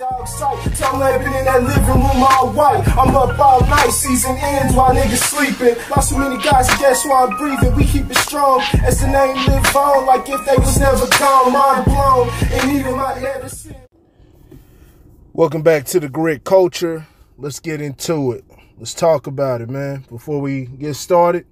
Dog sight, tell them been in that living room all white. I'm up all night, season ends while niggas sleeping. Lost so many guys, guess why I'm breathing. We keep it strong, as the name live on, like if they was never gone. Mind blown, and even my ever since. Welcome back to the Grit Culture. Let's get into it. Let's talk about it, man. Before we get started,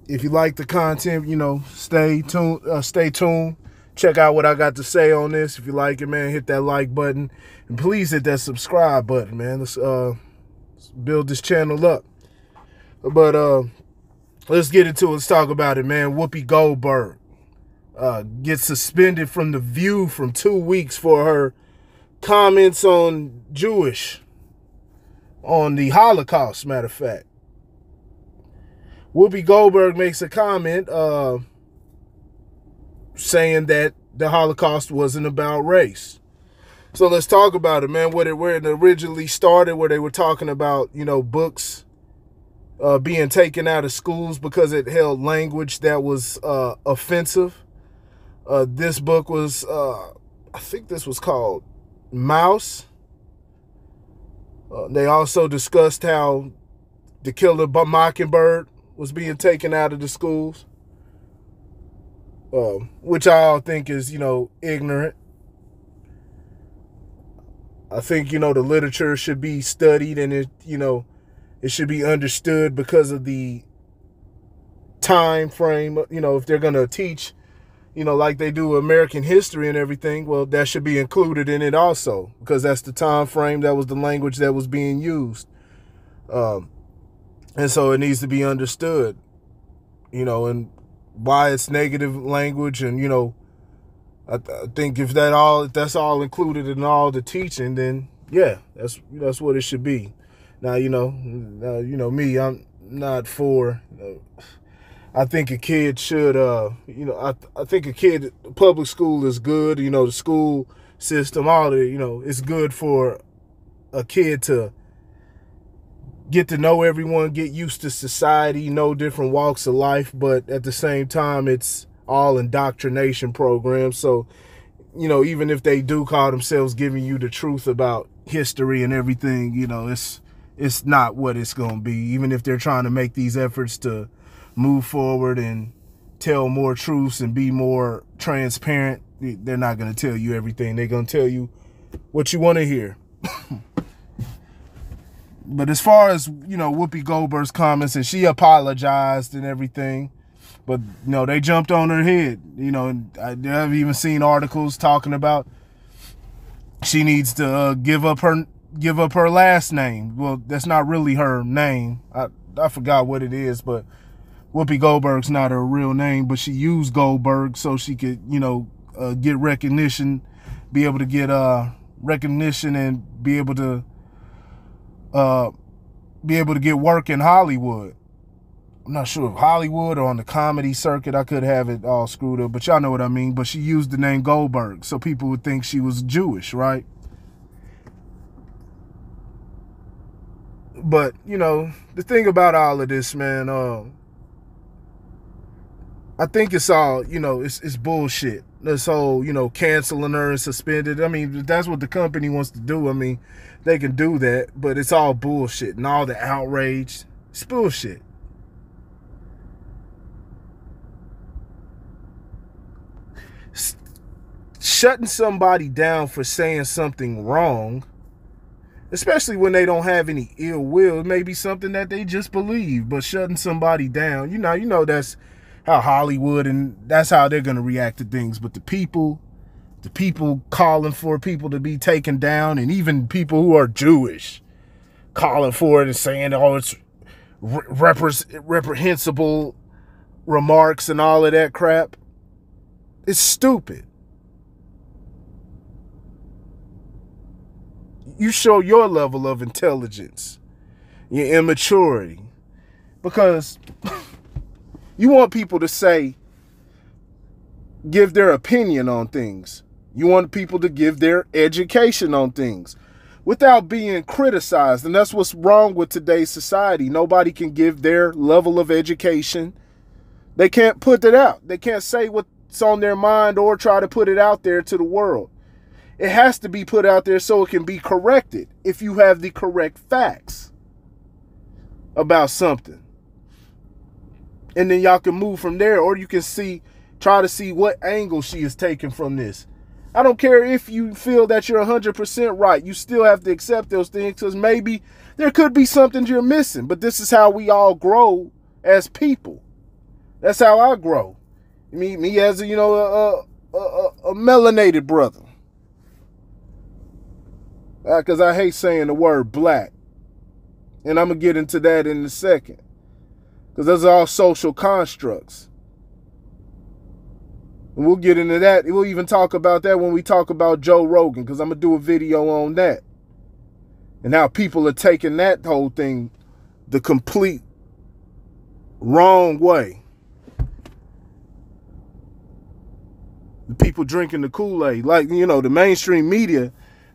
if you like the content, you know, stay tuned. Check out what I got to say on this. If you like it, man, hit that like button. And please hit that subscribe button, man. Let's build this channel up. But let's get into it. Let's talk about it, man. Whoopi Goldberg gets suspended from The View from 2 weeks for her comments on the Holocaust, matter of fact. Whoopi Goldberg makes a comment saying that the Holocaust wasn't about race. So let's talk about it, man. Where it originally started, where they were talking about, you know, books being taken out of schools because it held language that was offensive. This book was, I think this was called Mouse. They also discussed how To Kill a Mockingbird was being taken out of the schools. Which I all think is, you know, ignorant. I think, you know, the literature should be studied and it should be understood because of the time frame. You know, if they're going to teach, you know, like they do American history and everything, well, that should be included in it also, because that's the time frame, that was the language that was being used. And so it needs to be understood, you know, and why it's negative language. And, you know, I think if that's all included in all the teaching, then yeah, that's what it should be. Now, you know me, I'm not for, I think a kid should, you know, I think public school is good. You know, the school system, all the, you know, it's good for a kid to get to know everyone, get used to society, know different walks of life. But at the same time, it's all indoctrination programs. So, you know, even if they do call themselves giving you the truth about history and everything, you know, it's not what it's going to be. Even if they're trying to make these efforts to move forward and tell more truths and be more transparent, they're not going to tell you everything. They're going to tell you what you want to hear. But as far as, you know, Whoopi Goldberg's comments, and she apologized and everything, but, you know, they jumped on her head. You know, and I've even seen articles talking about she needs to give up her last name. Well, that's not really her name. I forgot what it is, but Whoopi Goldberg's not her real name, but she used Goldberg so she could, you know, get recognition, be able to get recognition and be able to get work in Hollywood. I'm not sure if Hollywood or on the comedy circuit. I could have it all screwed up, but y'all know what I mean. But she used the name Goldberg so people would think she was Jewish, right? But, you know, the thing about all of this, man, I think it's all, you know, it's bullshit. This whole, you know, canceling her and suspended. I mean, that's what the company wants to do. I mean, they can do that, but it's all bullshit. And all the outrage, it's bullshit. Shutting somebody down for saying something wrong, especially when they don't have any ill will, it may be something that they just believe, but shutting somebody down, you know that's how Hollywood, and that's how they're going to react to things. But the people calling for people to be taken down, and even people who are Jewish calling for it and saying, oh, it's reprehensible remarks and all of that crap, it's stupid. You show your level of intelligence, your immaturity, because you want people to give their opinion on things. You want people to give their education on things without being criticized. And that's what's wrong with today's society. Nobody can give their level of education. They can't put it out. They can't say what's on their mind or try to put it out there to the world. It has to be put out there so it can be corrected if you have the correct facts about something. And then y'all can move from there, or you can try to see what angle she is taking from this. I don't care if you feel that you're 100% right. You still have to accept those things, because maybe there could be something you're missing. But this is how we all grow as people. That's how I grow. Me as a, you know, a melanated brother. Because I hate saying the word black. And I'm going to get into that in a second. Because those are all social constructs. And we'll get into that. We'll even talk about that when we talk about Joe Rogan, because I'm going to do a video on that. And how people are taking that whole thing the complete wrong way. The people drinking the Kool-Aid. Like, you know, the mainstream media,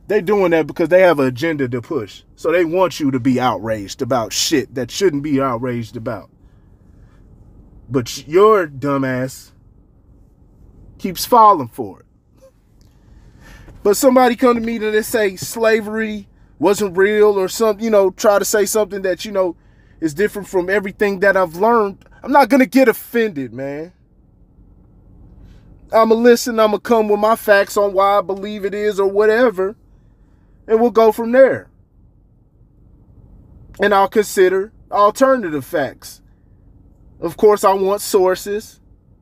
they doing that because they have an agenda to push. So they want you to be outraged about shit that shouldn't be outraged about. But your dumbass keeps falling for it. But somebody come to me and they say slavery wasn't real or something, you know, try to say something that, you know, is different from everything that I've learned. I'm not going to get offended, man. I'm going to listen. I'm going to come with my facts on why I believe it is or whatever. And we'll go from there. And I'll consider alternative facts. Of course, I want sources.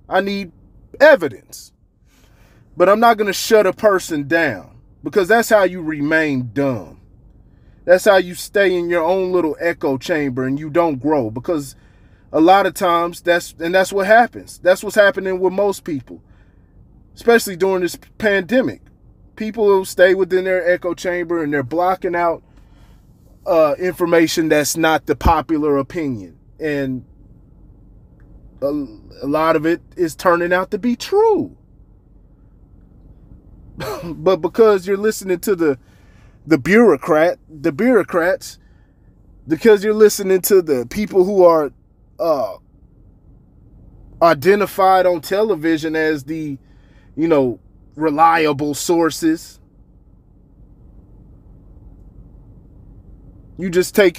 I need evidence. But I'm not going to shut a person down, because that's how you remain dumb. That's how you stay in your own little echo chamber and you don't grow, because a lot of times that's what happens. That's what's happening with most people, especially during this pandemic. People will stay within their echo chamber and they're blocking out information that's not the popular opinion. And a lot of it is turning out to be true. But because you're listening to the bureaucrats, because you're listening to the people who are identified on television as the, you know, reliable sources, you just take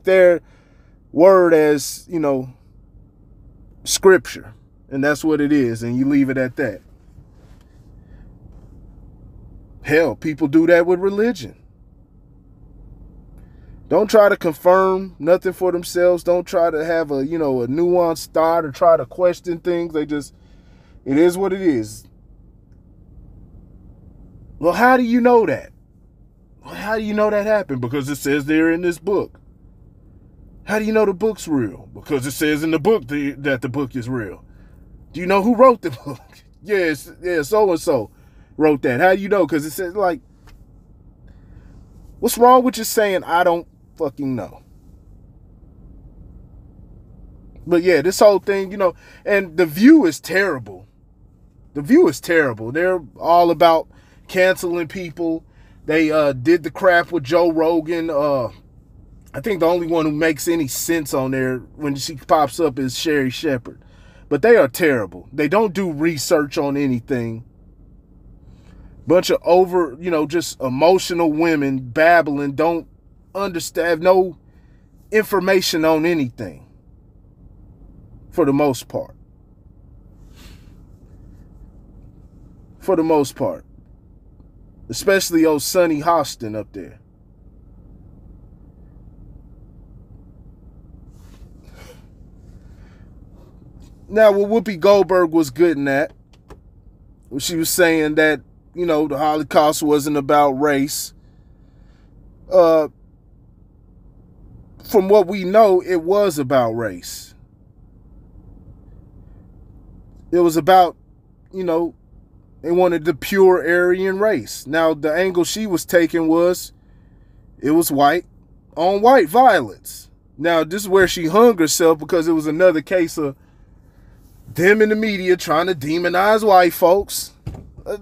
their word as, you know, scripture, and that's what it is, and you leave it at that. Hell, people do that with religion. Don't try to confirm nothing for themselves. Don't try to have a, you know, a nuanced thought or try to question things. It is what it is. Well, how do you know that? Well, how do you know that happened? Because it says there in this book. How do you know the book's real? Because it says in the book that the book is real. Do you know who wrote the book? Yes, yeah, so-and-so wrote that. How do you know? Because it says, like, what's wrong with just saying, I don't fucking know? But yeah, this whole thing, you know, and The View is terrible. The View is terrible. They're all about canceling people. They did the crap with Joe Rogan. I think the only one who makes any sense on there when she pops up is Sherry Shepherd. But they are terrible. They don't do research on anything. Bunch of just emotional women babbling, don't understand, have no information on anything for the most part. For the most part. Especially old Sonny Hostin up there. Now, what Whoopi Goldberg was good in that, she was saying that, you know, the Holocaust wasn't about race. From what we know, it was about race. It was about, you know, they wanted the pure Aryan race. Now, the angle she was taking was, it was white on white violence. Now, this is where she hung herself, because it was another case of them in the media trying to demonize white folks. A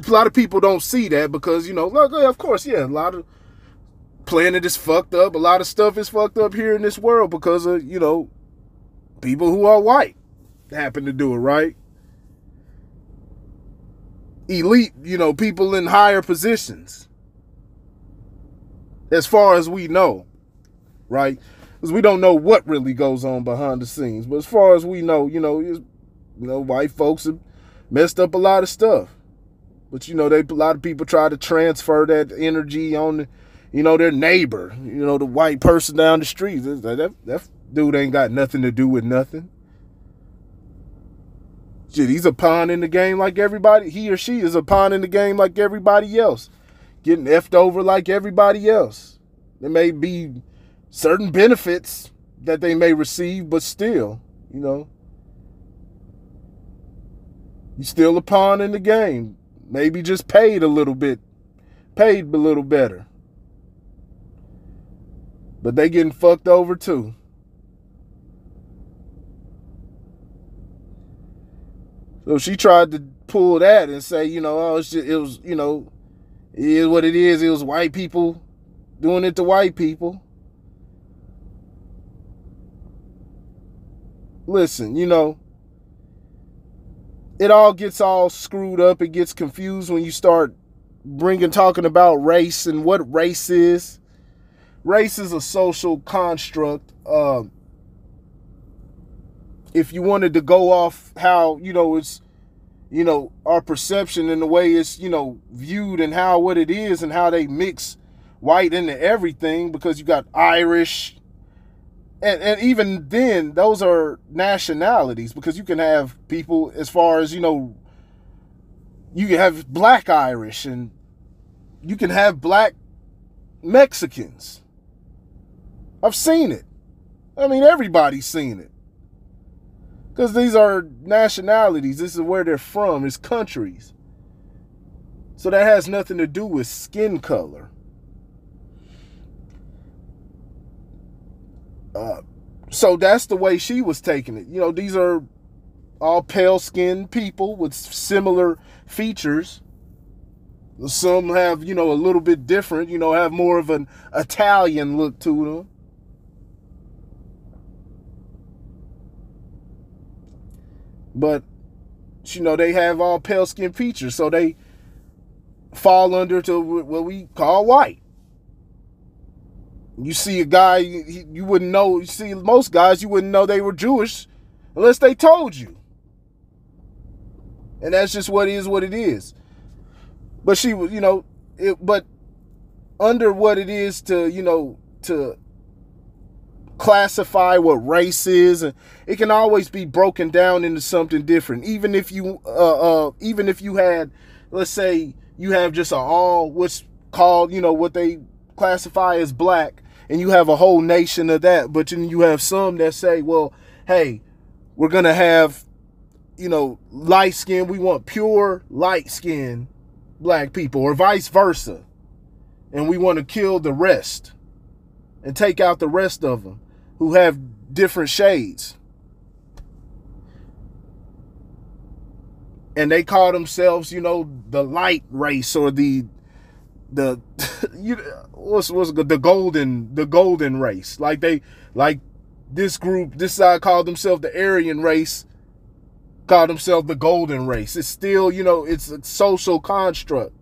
lot of people don't see that because, you know, look, of course, yeah, a lot of planet is fucked up. A lot of stuff is fucked up here in this world because of, you know, people who are white happen to do it, right? elite, you know, people in higher positions, as far as we know, right? Because we don't know what really goes on behind the scenes. But as far as we know, white folks have messed up a lot of stuff. But, a lot of people try to transfer that energy on, their neighbor, the white person down the street. That dude ain't got nothing to do with nothing. Shit, he's a pawn in the game like everybody. He or she is a pawn in the game like everybody else. Getting effed over like everybody else. There may be certain benefits that they may receive, but still, you're still a pawn in the game. Maybe just paid a little better. But they getting fucked over too. So she tried to pull that and say, it is what it is. It was white people doing it to white people. Listen, it all gets all screwed up. It gets confused when you start talking about race and what race is. Race is a social construct. If you wanted to go off how, it's, our perception and the way it's, viewed and what it is and how they mix white into everything, because you got Irish, and even then, those are nationalities, because you can have people as far as, you can have black Irish and you can have black Mexicans. I've seen it. I mean, everybody's seen it. Because these are nationalities. This is where they're from. It's countries. So that has nothing to do with skin color. So that's the way she was taking it. These are all pale-skinned people with similar features. Some have, a little bit different, have more of an Italian look to them. But, they have all pale-skinned features, so they fall under to what we call white. You see a guy, you wouldn't know. You see most guys, you wouldn't know they were Jewish unless they told you. And that's just what it is. But she was, but under what it is to, to classify what race is, and it can always be broken down into something different. Even if you had, let's say you have just what's called, what they classify as black, and you have a whole nation of that, but then you have some that say, well, hey, we're going to have, light skin. We want pure light skin black people, or vice versa. And we want to kill the rest and take out the rest of them who have different shades. And they call themselves, the light race, or the golden race. Like this group, this side called themselves the Aryan race, called themselves the golden race. It's still, it's a social construct,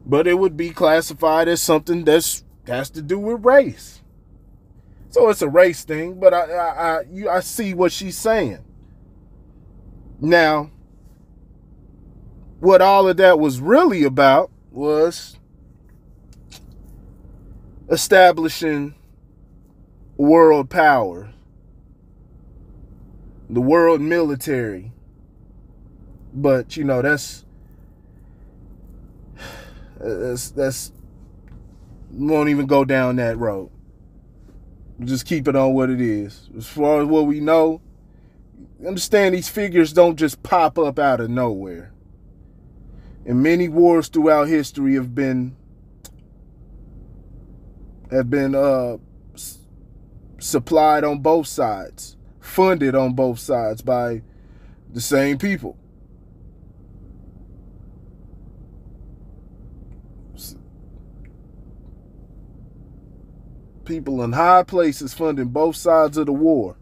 but it would be classified as something that has to do with race. So it's a race thing, but I see what she's saying. Now, what all of that was really about was establishing world power, the world military. But that's won't even go down that road. Just keep it on what it is. As far as what we know, understand these figures don't just pop up out of nowhere. And many wars throughout history have been supplied on both sides, funded on both sides by the same people. People in high places funding both sides of the war.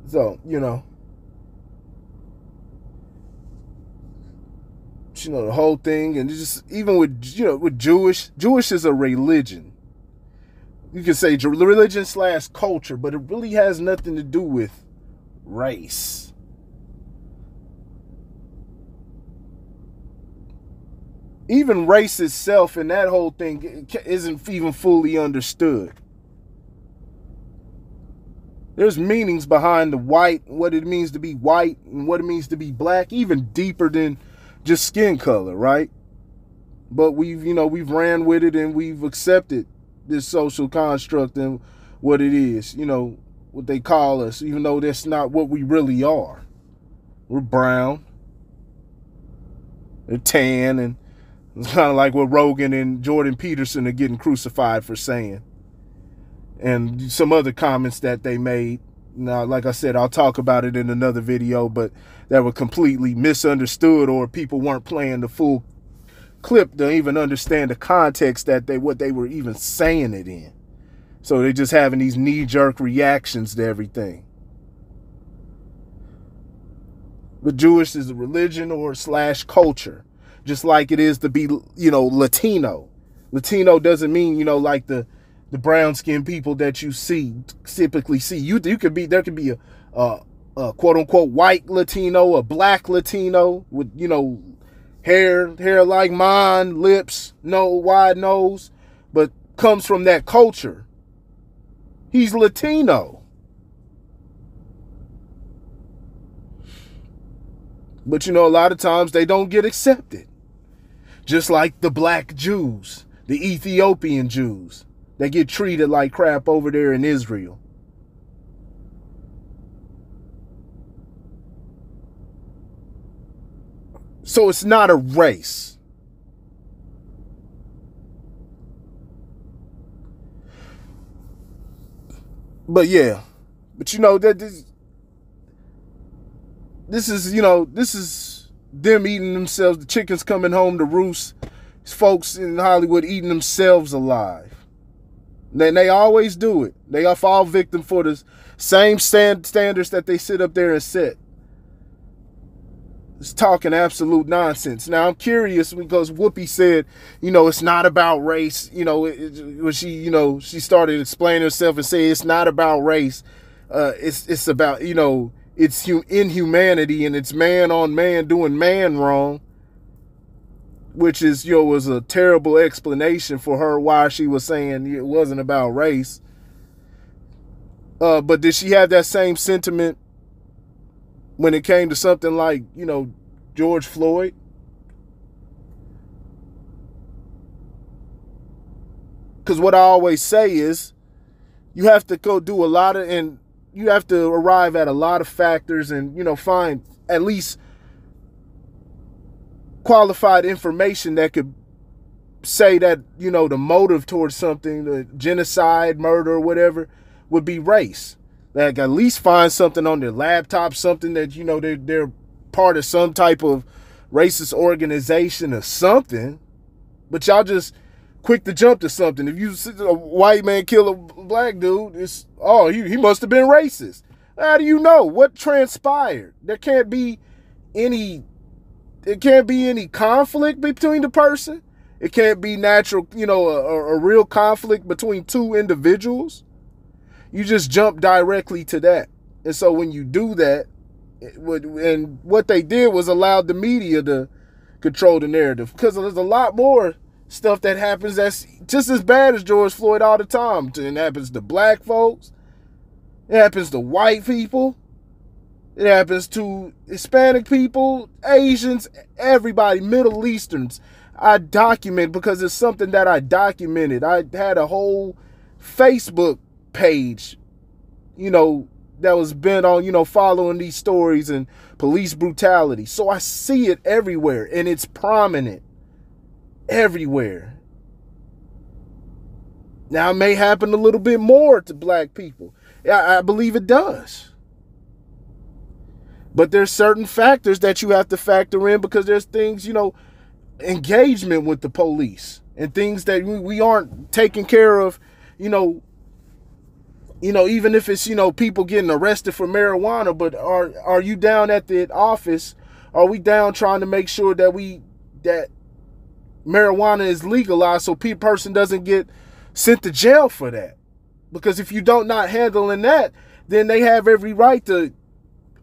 So, the whole thing, and just even with, with Jewish is a religion. You can say religion / culture, but it really has nothing to do with race. Even race itself and that whole thing isn't even fully understood. There's meanings behind the white, what it means to be white and what it means to be black, even deeper than just skin color, right? But we've ran with it and we've accepted this social construct and what it is, what they call us, even though that's not what we really are. We're brown, they're tan, and it's kind of like what Rogan and Jordan Peterson are getting crucified for saying. And some other comments that they made. Now, like I said, I'll talk about it in another video, but that were completely misunderstood, or people weren't playing the full clip to even understand the context that what they were even saying it in. So they're just having these knee-jerk reactions to everything. But Jewish is a religion or / culture, just like it is to be, Latino. Latino doesn't mean, like the brown-skinned people that you typically see. There could be a quote-unquote white Latino, a black Latino with, hair like mine, lips, wide nose, but comes from that culture. He's Latino. But, a lot of times they don't get accepted. Just like the black Jews, the Ethiopian Jews. They get treated like crap over there in Israel. So it's not a race. But yeah. But that this is them eating themselves, the chickens coming home to roost. These folks in Hollywood eating themselves alive. Then they always do it. They fall victim for the same standards that they sit up there and set. It's talking absolute nonsense. Now, I'm curious because Whoopi said, it's not about race. When she started explaining herself and saying it's not about race. It's about, it's inhumanity and it's man on man doing man wrong. Which is, was a terrible explanation for her why she was saying it wasn't about race. But did she have that same sentiment when it came to something like, George Floyd? Because what I always say is you have to go do and you have to arrive at a lot of factors and, find at least qualified information that could say that, the motive towards something, the genocide, murder, or whatever, would be race. Like at least find something on their laptop, something that, they're part of some type of racist organization or something. But y'all just quick to jump to something. If you see a white man kill a black dude, he must have been racist. How do you know? What transpired? There can't be any conflict between the person. It can't be natural, a real conflict between two individuals. You just jump directly to that. And so when you do that, and what they did was allowed the media to control the narrative, because there's a lot more stuff that happens that's just as bad as George Floyd all the time. It happens to black folks. It happens to white people. It happens to Hispanic people, Asians, everybody, Middle Easterns. I document because it's something that I documented. I had a whole Facebook page, that was bent on, following these stories and police brutality. So I see it everywhere, and it's prominent everywhere. Now, it may happen a little bit more to black people. I believe it does. But there's certain factors that you have to factor in because there's things, engagement with the police and things that we aren't taking care of, even if it's, people getting arrested for marijuana, but are you down at the office? Are we down trying to make sure that marijuana is legalized so person doesn't get sent to jail for that? Because if you don't not handling that, then they have every right to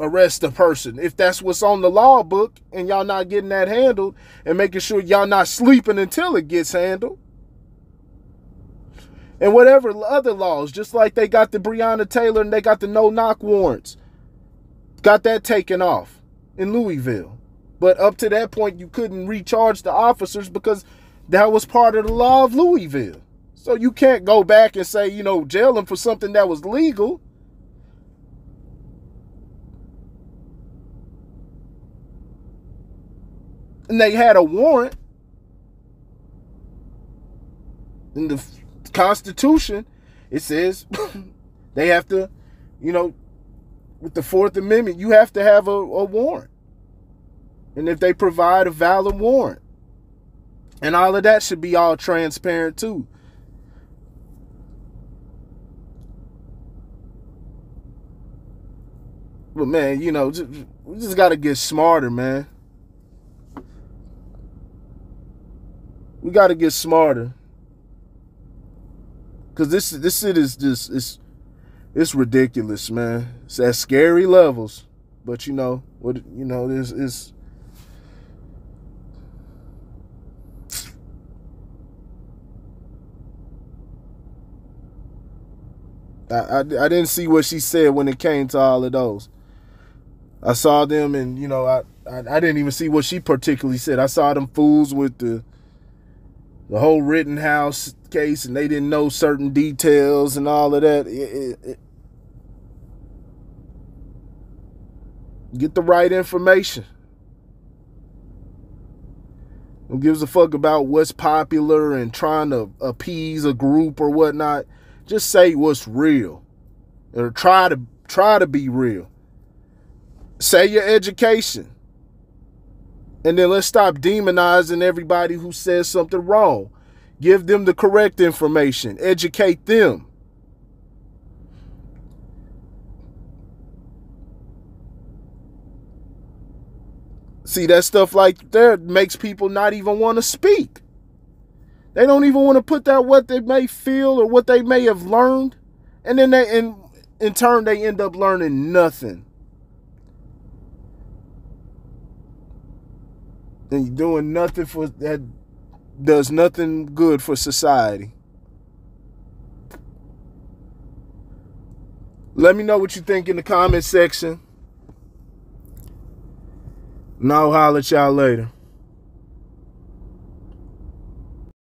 arrest a person. If that's what's on the law book and y'all not getting that handled and making sure y'all not sleeping until it gets handled. And whatever other laws, just like they got the Breonna Taylor and they got the no-knock warrants. Got that taken off in Louisville. But up to that point, you couldn't recharge the officers because that was part of the law of Louisville. So you can't go back and say, jail them for something that was legal. And they had a warrant. In the Constitution, it says they have to, with the Fourth Amendment, you have to have a warrant. And if they provide a valid warrant. And all of that should be all transparent too. But man, we just got to get smarter, man. We got to get smarter. Because this shit is just, it's ridiculous, man. It's at scary levels. But it's I didn't see what she said when it came to all of those. I saw them and, I didn't even see what she particularly said. I saw them fools with the whole Rittenhouse case and they didn't know certain details and all of that. Get the right information. Who gives a fuck about what's popular and trying to appease a group or whatnot? Just say what's real, or try to be real. Say your education, and then let's stop demonizing everybody who says something wrong. Give them the correct information. Educate them. See, that stuff like that makes people not even want to speak. They don't even want to put out what they may feel or what they may have learned. And then in turn, they end up learning nothing. And you're doing nothing that does nothing good for society. Let me know what you think in the comment section. And I'll holler at y'all later.